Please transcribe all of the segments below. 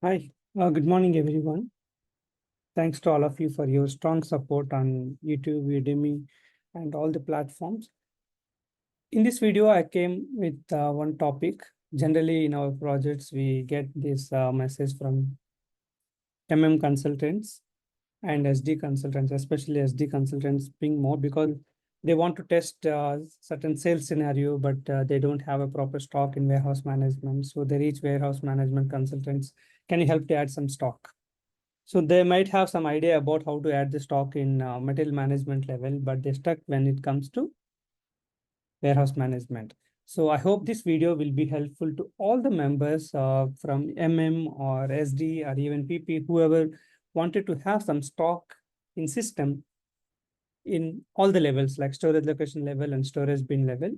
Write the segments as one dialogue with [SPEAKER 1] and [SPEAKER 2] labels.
[SPEAKER 1] Hi, good morning, everyone. Thanks to all of you for your strong support on YouTube, Udemy, and all the platforms. In this video, I came with one topic. Generally, in our projects, we get this message from MM consultants and SD consultants, especially SD consultants being more because they want to test certain sales scenario, but they don't have a proper stock in warehouse management. So they reach warehouse management consultants. Can you help to add some stock? So they might have some idea about how to add the stock in material management level, but they're stuck when it comes to warehouse management. So I hope this video will be helpful to all the members from MM or SD or even PP, whoever wanted to have some stock in system in all the levels like storage location level and storage bin level.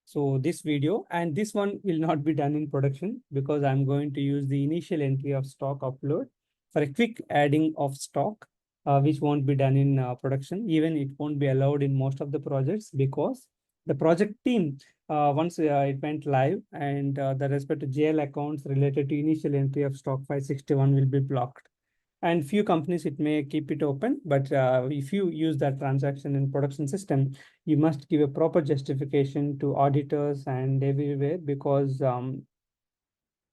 [SPEAKER 1] So this video and this one will not be done in production because I'm going to use the initial entry of stock upload for a quick adding of stock, which won't be done in production. Even it won't be allowed in most of the projects because the project team, once it went live and the respective JL accounts related to initial entry of stock 561 will be blocked. And few companies, it may keep it open, but if you use that transaction in production system, you must give a proper justification to auditors and everywhere because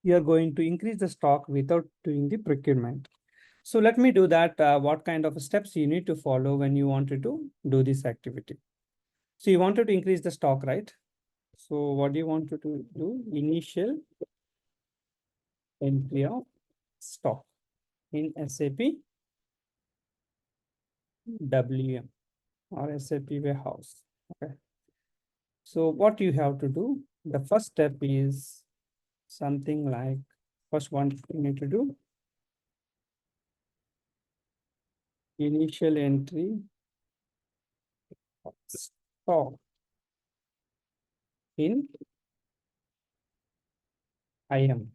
[SPEAKER 1] you are going to increase the stock without doing the procurement. So let me do that. What kind of steps you need to follow when you wanted to do this activity? So you wanted to increase the stock, right? So what do you want to do? Initial entry of stock in SAP WM or SAP warehouse. Okay. So what you have to do, the first step is something like, first one you need to do, initial entry of stock in IM,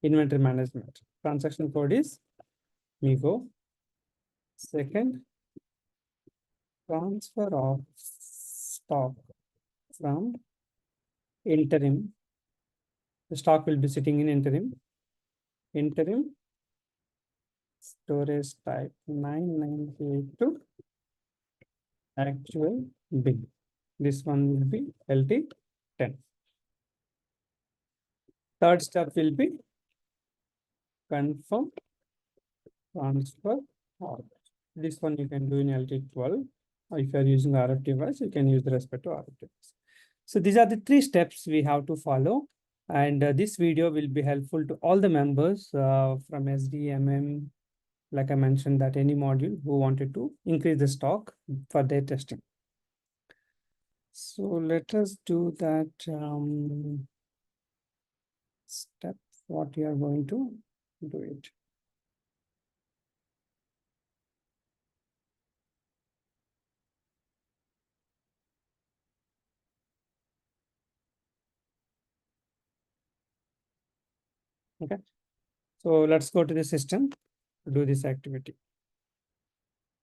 [SPEAKER 1] inventory management. Transaction code is MIGO. Second, transfer of stock from interim. The stock will be sitting in interim storage type 998 to actual bin. This one will be LT10. Third step will be confirm transfer order. This one you can do in LT12. Or if you are using RF device, you can use the respect to RF device. So these are the three steps we have to follow. And this video will be helpful to all the members from SD, MM, like I mentioned, that any module who wanted to increase the stock for their testing. So let us do that step, what you are going to do it. Okay. So let's go to the system to do this activity.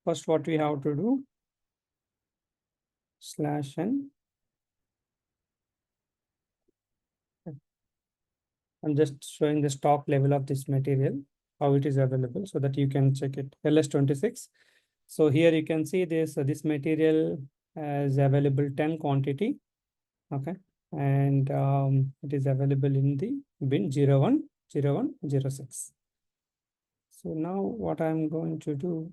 [SPEAKER 1] First, what we have to do, /n. I'm just showing the stock level of this material, how it is available so that you can check it. LS26. So here you can see this material is available 10 quantity. Okay. And it is available in the bin 010106. So now what I'm going to do,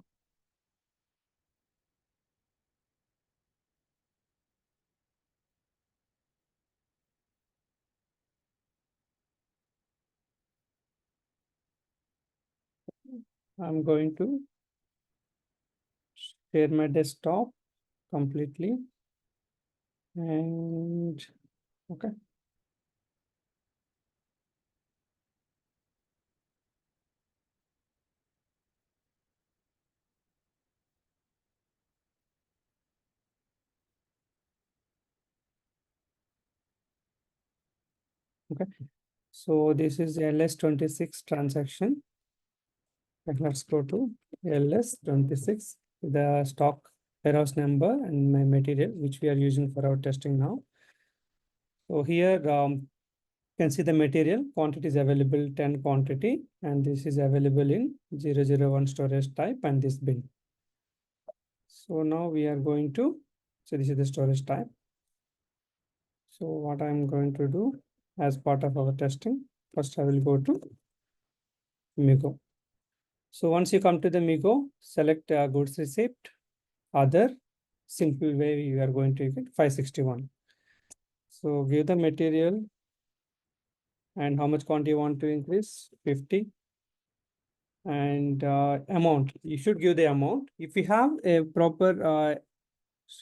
[SPEAKER 1] I'm going to share my desktop completely. And okay. Okay. So this is LS26 transaction. And let's go to LS26, the stock warehouse number and my material, which we are using for our testing now. So here, can see the material quantity is available 10 quantity, and this is available in 001 storage type and this bin. So now we are going to, so this is the storage type. So what I'm going to do as part of our testing, first I will go to Migo. So once you come to the Migo, select goods receipt, other, simple way you are going to get 561. So give the material and how much quantity you want to increase, 50. And amount, you should give the amount. If you have a proper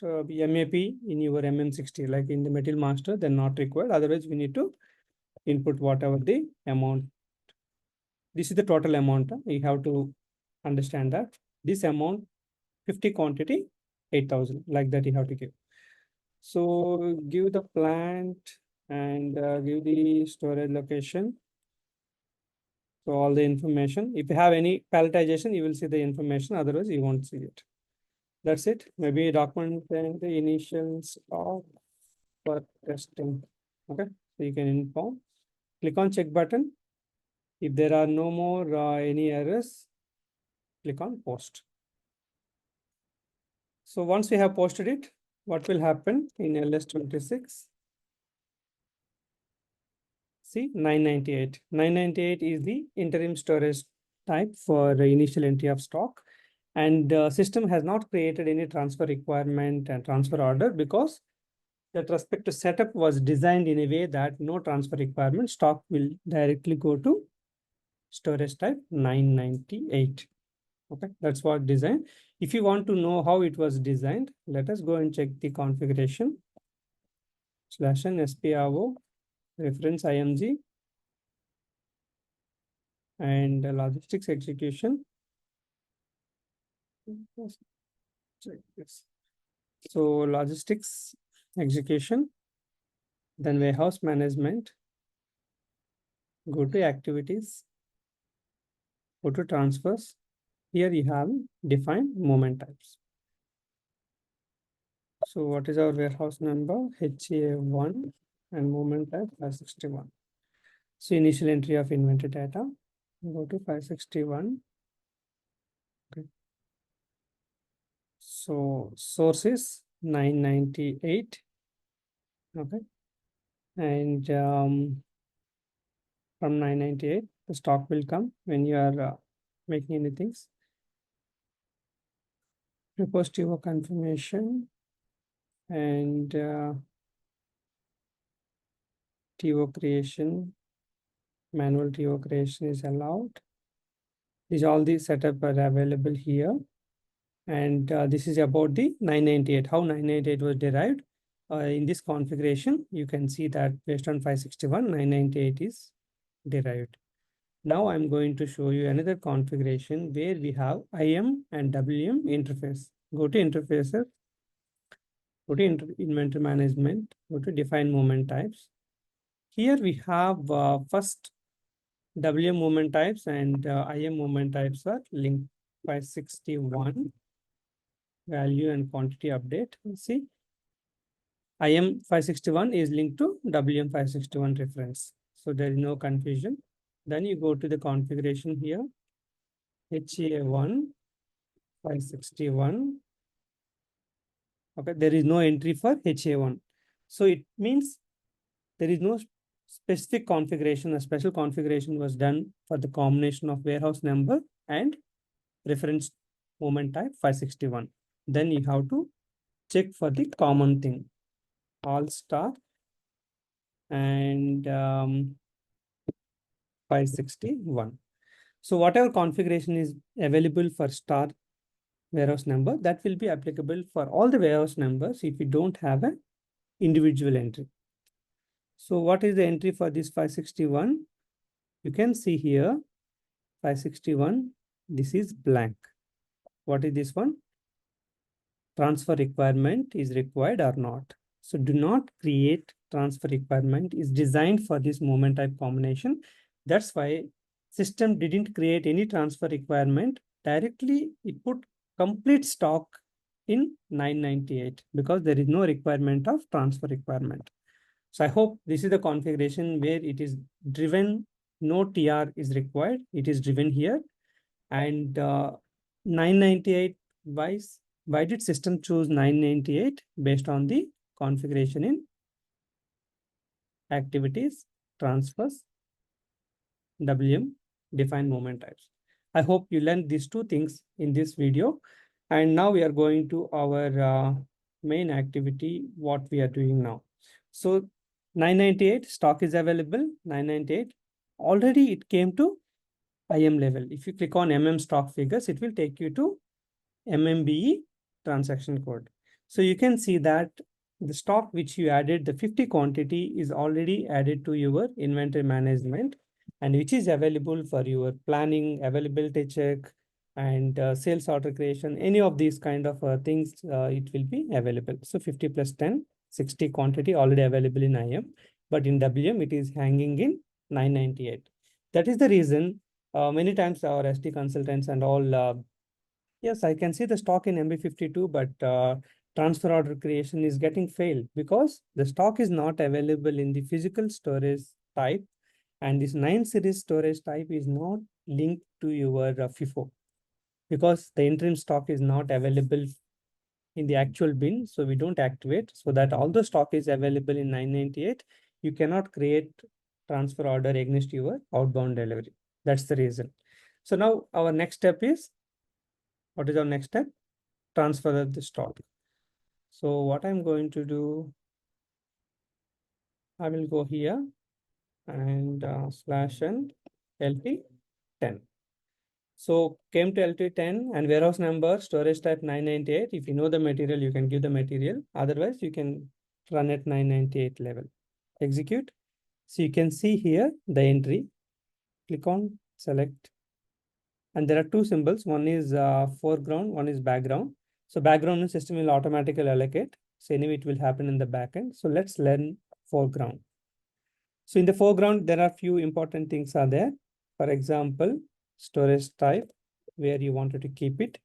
[SPEAKER 1] MAP in your MM60, like in the Material Master, then not required. Otherwise, we need to input whatever the amount. This is the total amount. You have to understand that this amount, 50 quantity, 8,000, like that you have to give. So give the plant and give the storage location. So all the information. If you have any palletization, you will see the information. Otherwise, you won't see it. That's it. Maybe document and the initial stock for testing. Okay, so you can inform. Click on check button. If there are no more any errors, click on post. So once we have posted it, what will happen in LS26? See, 998. 998 is the interim storage type for the initial entry of stock. And the system has not created any transfer requirement and transfer order because that respect to setup was designed in a way that no transfer requirement, stock will directly go to storage type 998. Okay, that's what design. If you want to know how it was designed, let us go and check the configuration. /n SPRO reference IMG and logistics execution. Check this. So logistics execution, then warehouse management, go to activities, go to transfers. Here you have defined moment types. So what is our warehouse number? HA1 and moment type 561. So initial entry of inventory data, go to 561. Okay. So sources 998. Okay. And from 998, the stock will come when you are making any things. Propose TO confirmation and TO creation, manual TO creation is allowed. These all the setup are available here. And this is about the 998, how 998 was derived. In this configuration, you can see that based on 561, 998 is derived. Now I'm going to show you another configuration where we have IM and WM interface. Go to interfaces, go to inventory management, go to define movement types. Here we have first WM movement types and IM movement types are linked 561 value and quantity update. See, IM 561 is linked to WM 561 reference. So there is no confusion. Then you go to the configuration here, HA1 561. Okay, there is no entry for HA1. So it means there is no specific configuration. A special configuration was done for the combination of warehouse number and reference moment type 561. Then you have to check for the common thing, all star and 561. So whatever configuration is available for star warehouse number, that will be applicable for all the warehouse numbers if you don't have an individual entry. So what is the entry for this 561? You can see here 561, this is blank. What is this one? Transfer requirement is required or not. So do not create transfer requirement is designed for this moment type combination. That's why system didn't create any transfer requirement. Directly it put complete stock in 998 because there is no requirement of transfer requirement. So I hope this is the configuration where it is driven, no TR is required. It is driven here. And 998, why did system choose 998 based on the configuration in activities, transfers, WM, defined moment types. I hope you learned these two things in this video. And now we are going to our main activity, what we are doing now. So 998 stock is available, 998. Already it came to IM level. If you click on MM stock figures, it will take you to MMBE transaction code. So you can see that the stock which you added, the 50 quantity is already added to your inventory management, and which is available for your planning, availability check, and sales order creation. Any of these kind of things, it will be available. So 50 plus 10, 60 quantity already available in IM, but in WM it is hanging in 998. That is the reason many times our SD consultants and all yes, I can see the stock in MB52, but transfer order creation is getting failed because the stock is not available in the physical storage type, and this 9 series storage type is not linked to your FIFO because the interim stock is not available in the actual bin, so we don't activate. So that all the stock is available in 998, you cannot create transfer order against your outbound delivery. That's the reason. So now our next step is, what is our next step? Transfer the stock. So what I'm going to do, I will go here and slash and LT10. So came to LT10 and warehouse number, storage type 998. If you know the material, you can give the material. Otherwise, you can run at 998 level. Execute. So you can see here the entry. Click on select. And there are two symbols. One is foreground, one is background. So background system will automatically allocate. So anyway, it will happen in the backend. So let's learn foreground. So in the foreground, there are few important things are there. For example, storage type, where you wanted to keep it.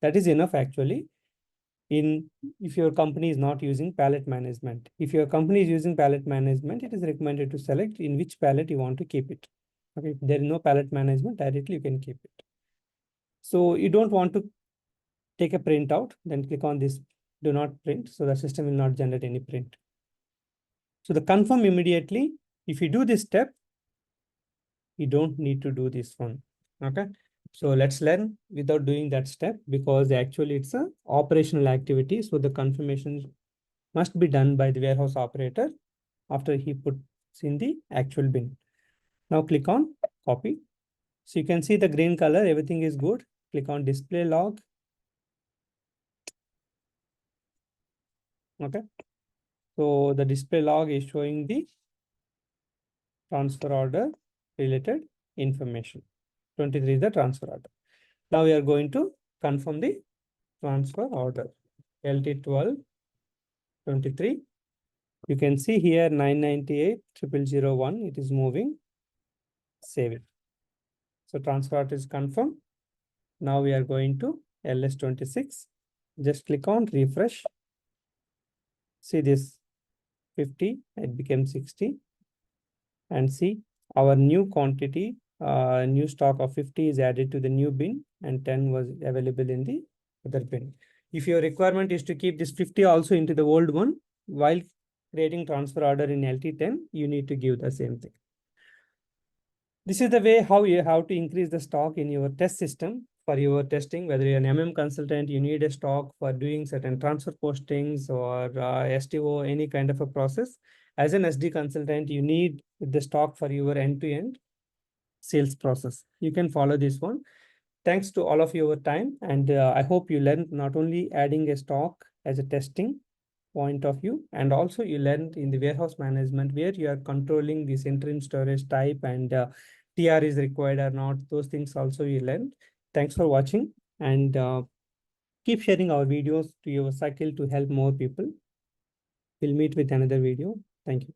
[SPEAKER 1] That is enough actually. If your company is not using pallet management. If your company is using pallet management, it is recommended to select in which pallet you want to keep it. Okay, if there is no pallet management, directly you can keep it. So you don't want to take a print out, then click on this do not print. So the system will not generate any print. So the confirm immediately, if you do this step, you don't need to do this one. Okay. So let's learn without doing that step because actually it's a operational activity. So the confirmation must be done by the warehouse operator after he puts in the actual bin. Now click on copy. So you can see the green color, everything is good. Click on display log. Okay. So the display log is showing the transfer order related information. 23 is the transfer order. Now we are going to confirm the transfer order. LT12 23. You can see here 998,001. It is moving. Save it. So transfer order is confirmed. Now we are going to LS26. Just click on refresh. See this 50, it became 60. And see our new quantity, new stock of 50 is added to the new bin and 10 was available in the other bin. If your requirement is to keep this 50 also into the old one, while creating transfer order in LT10, you need to give the same thing. This is the way how you have to increase the stock in your test system for your testing. Whether you're an MM consultant, you need a stock for doing certain transfer postings or STO, any kind of a process. As an SD consultant, you need the stock for your end-to-end sales process. You can follow this one. Thanks to all of your time. And I hope you learned not only adding a stock as a testing point of view, and also you learned in the warehouse management where you are controlling this interim storage type and TR is required or not. Those things also you learned. Thanks for watching and keep sharing our videos to your cycle to help more people. We'll meet with another video. Thank you.